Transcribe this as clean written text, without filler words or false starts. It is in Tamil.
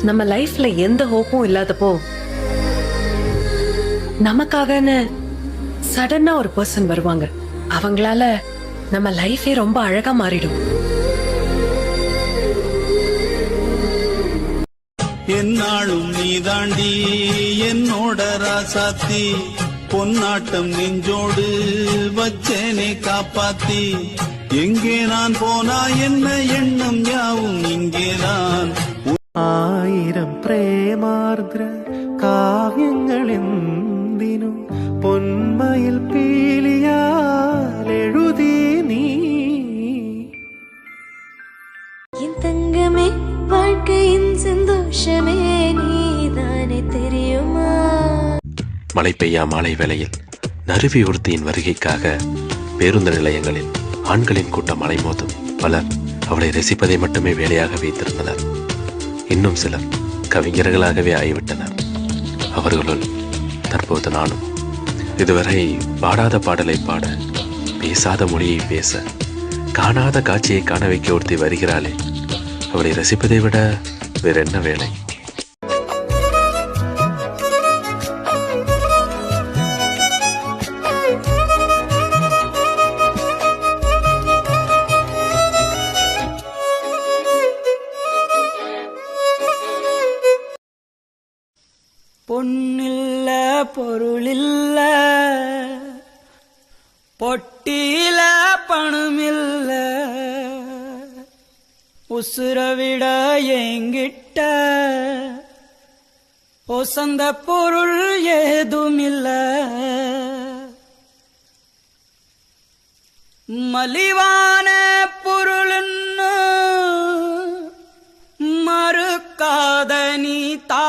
நம்ம லைஃப்ல எந்த ஹோப்பும் இல்லாதப்போ நமக்காகன்னு சடனா ஒரு பர்சன் வருவாங்க. அவங்களால நம்ம லைஃபே ரொம்ப அழகா மாறிடும். என்னாலும் நீ தாண்டி என்னோட ராசாத்தி, பொன்னாட்டம் நெஞ்சோடு வச்சேனே காப்பாத்தி. எங்கே நான் போனா என்ன எண்ணம் யாவும் இங்கேதான். ആയിരം പ്രേമാർദ്ര കാവ്യങ്ങളെന്തിനും പൊന്മയിൽ പീലിയാലെഴുതി നീ. என் தங்கமே வாழ்க்கையின் சந்தோஷமே நீதானே தெரியுமா. மழை பெய்யா மாலை வேளையில் நறுவி ஒருத்தியின் வருகைக்காக பேருந்து நிலையங்களில் ஆண்களின் கூட்டம் அலைமோதும். பலர் அவளை ரசிப்பதை மட்டுமே வேலையாக வைத்திருந்தனர். இன்னும் சிலர் கவிஞர்களாகவே ஆகிவிட்டனர். அவர்களுள் தற்போது நானும். இதுவரை பாடாத பாடலை பாட, பேசாத மொழியை பேச, காணாத காட்சியை காண வைக்க ஒருத்தி வருகிறாளே, அவளை ரசிப்பதை விட வேற என்ன வேலை? பொன்னில்ல பொருளில்ல, பொட்டியில பணமில்ல, உசுரவிட எங்கிட்ட ஒசந்த பொருள் ஏதுமில்ல. மலிவான பொருள்னு மறுக்காத நீ தா